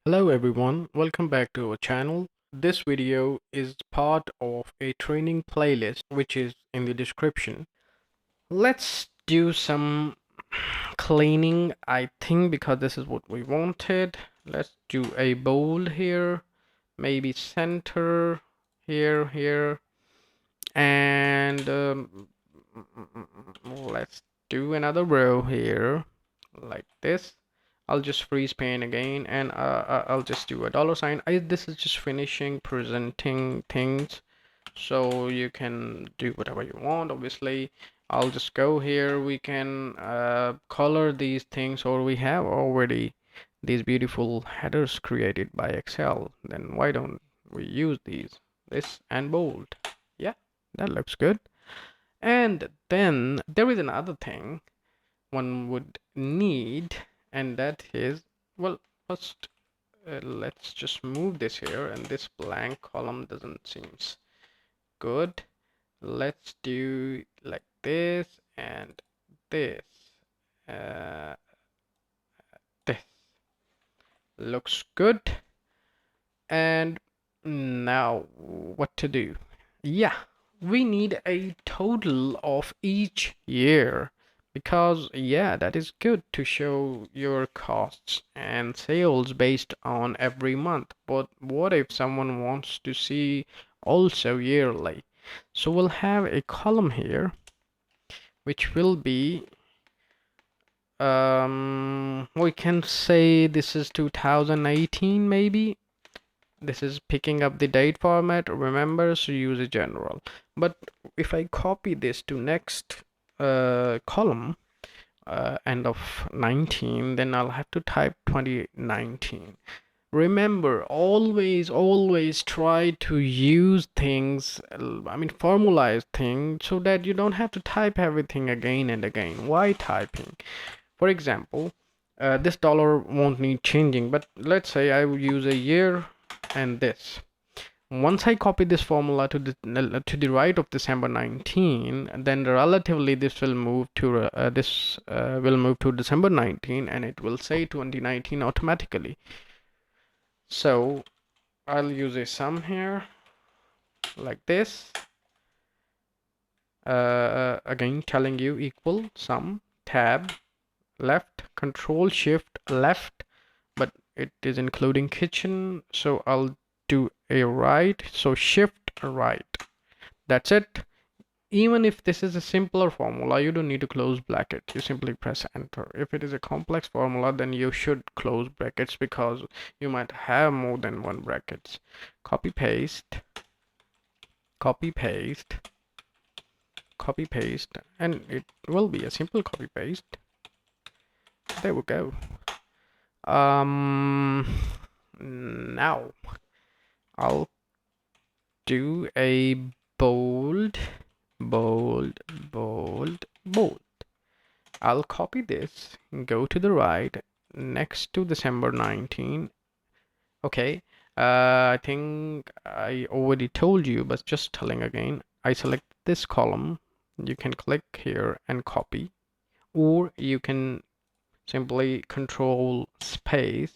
Hello everyone, welcome back to our channel. This video is part of a training playlist which is in the description. Let's do some cleaning, I think, because this is what we wanted. Let's do a bold here, maybe center here, and let's do another row here like this. I'll just freeze paint again, and I'll just do a dollar sign. This is just finishing presenting things, so you can do whatever you want. Obviously, I'll just go here. We can color these things, or we have already these beautiful headers created by Excel. Then why don't we use these? This and bold. Yeah, that looks good. And then there is another thing one would need, and that is, well, first let's just move this here, and this blank column doesn't seem good. Let's do like this and this. Uh, this looks good. And now what to do? Yeah, we need a total of each year because, yeah, that is good to show your costs and sales based on every month. But what if someone wants to see also yearly? So we'll have a column here which will be we can say this is 2018 maybe. This is picking up the date format, remember, so use a general. But if I copy this to next column, end of 19, then I'll have to type 2019. Remember, always try to use things, formalize things so that you don't have to type everything again and again. Why typing? For example, this dollar won't need changing, but let's say I will use a year and this. Once I copy this formula to the right of December 19, then relatively this will move to December 19, and it will say 2019 automatically. So I'll use a sum here like this. Again, telling you equal sum tab left, control shift left, but it is including kitchen, so I'll do a right, so shift right. That's it. Even if this is a simpler formula, you don't need to close bracket. You simply press enter. If it is a complex formula, then you should close brackets because you might have more than one brackets. Copy paste, copy paste, copy paste, and it will be a simple copy paste. There we go. Now I'll do a bold, bold, bold, bold. I'll copy this, go to the right, next to December 19. Okay, I think I already told you, but just telling again. I select this column. You can click here and copy, or you can simply control space,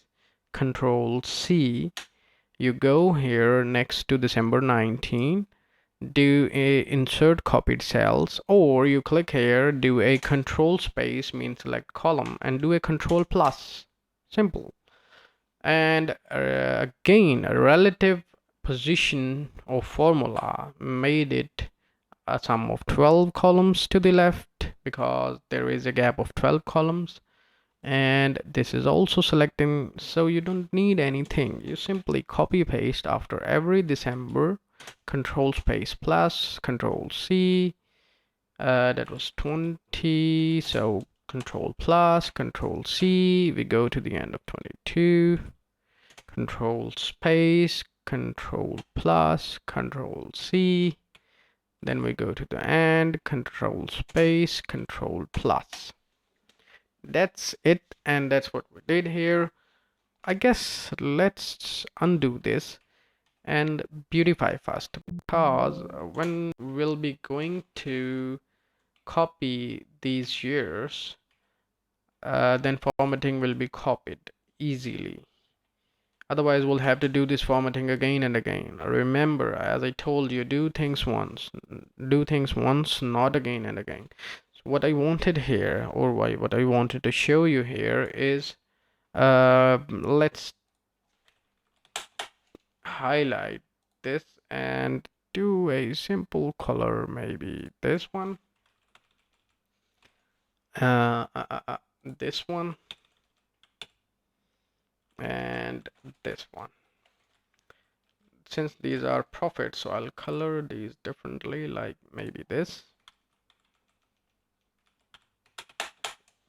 control C. You go here next to December 19, do a insert copied cells, or you click here, do a control space, means select column, and do a control plus. Simple. And again, a relative position of formula made it a sum of 12 columns to the left because there is a gap of 12 columns. And this is also selecting, so you don't need anything. You simply copy paste after every December, control space plus, control C. That was 20, so control plus, control C. We go to the end of 22, control space, control plus, control C. Then we go to the end, control space, control plus. That's it, and that's what we did here. I guess let's undo this and beautify first, because when we'll be going to copy these years, then formatting will be copied easily. Otherwise, we'll have to do this formatting again and again. Remember, as I told you, do things once. Do things once, not again and again. So what I wanted here, or what I wanted to show you here is, let's highlight this and do a simple color, maybe this one, this one, and this one. Since these are profits, so I'll color these differently, like maybe this.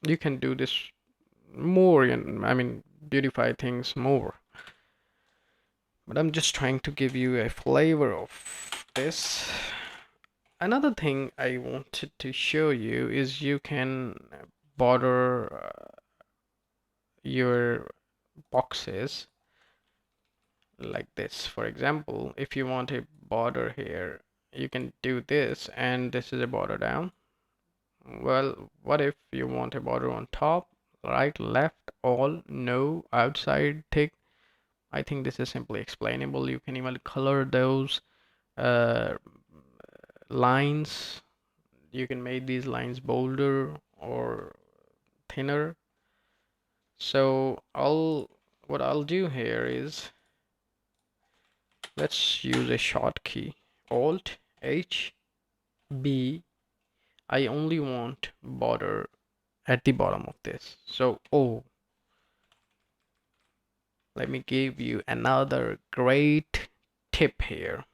You can do this more, and I mean, beautify things more. But I'm just trying to give you a flavor of this. Another thing I wanted to show you is you can border your boxes like this. For example, if you want a border here, you can do this, and this is a border down. Well, what if you want a border on top, right, left, all, no, outside, thick? I think this is simply explainable. You can even color those uh, lines. You can make these lines bolder or thinner. So what I'll do here is, let's use a short key, Alt H B. I only want border at the bottom of this. So O. Let me give you another great tip here.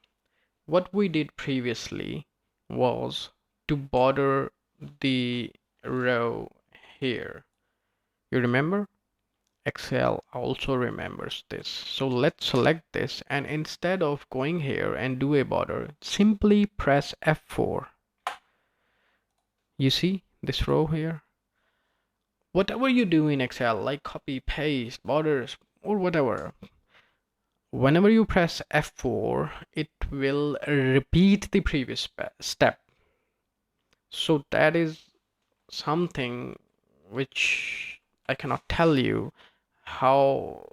What we did previously was to border the row here. You remember? Excel also remembers this. So let's select this, and instead of going here and do a border, simply press F4. You see this row here? Whatever you do in Excel, like copy, paste, borders, or whatever, whenever you press F4, it will repeat the previous step. So that is something which I cannot tell you how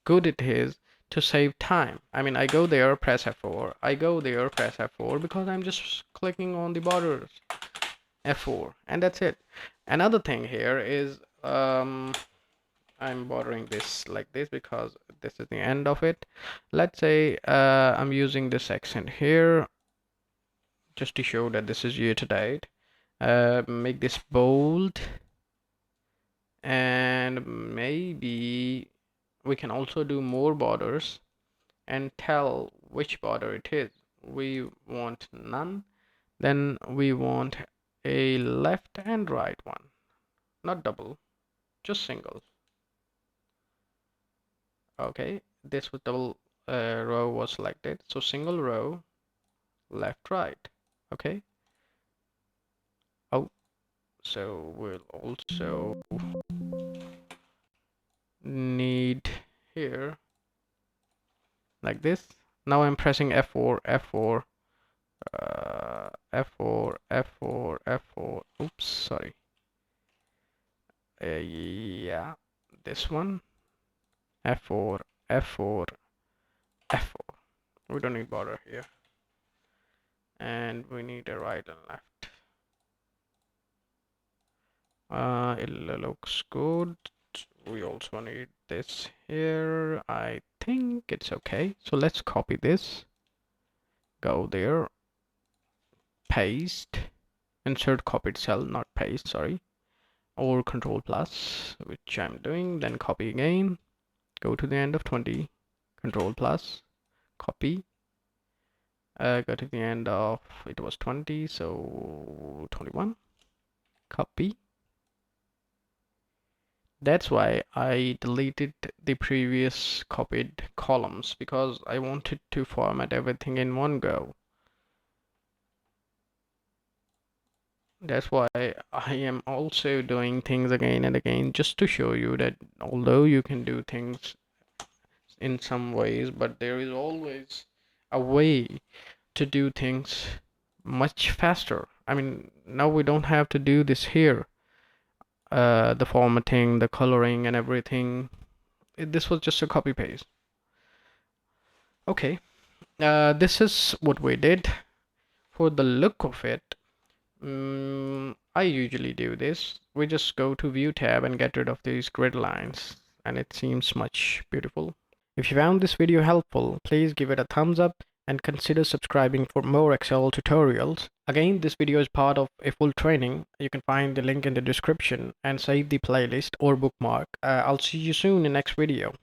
good it is to save time. I mean, I go there, press F4, I go there, press F4, because I'm just clicking on the borders, F4, and that's it. Another thing here is, I'm bordering this like this because this is the end of it. Let's say I'm using this accent here just to show that this is year to date. Make this bold, and maybe we can also do more borders and tell which border it is. We want none, then we want a left and right one, not double, just single. Okay, this was double row was selected, so single row, left, right. Okay. Oh, so we'll also need here like this. Now I'm pressing F4, F4, F4, F4, F4. Oops, sorry. Yeah, this one. F4, F4, F4. We don't need border here. And we need a right and left. It looks good. We also need this here. I think it's okay. So let's copy this. Go there. Paste. Insert copied cell, not paste, sorry. Or Control plus, which I'm doing. Then copy again. Go to the end of 20. Control plus. Copy. Go to the end of, it was 20, so 21. Copy. That's why I deleted the previous copied columns, because I wanted to format everything in one go. That's why I am also doing things again and again, just to show you that although you can do things in some ways, but there is always a way to do things much faster. I mean, now we don't have to do this here. The formatting, the coloring, and everything. This was just a copy paste. Okay, this is what we did. For the look of it, I usually do this. We just go to view tab and get rid of these grid lines, and it seems much beautiful. If you found this video helpful, please give it a thumbs up and consider subscribing for more Excel tutorials. Again, this video is part of a full training. You can find the link in the description and save the playlist or bookmark. I'll see you soon in next video.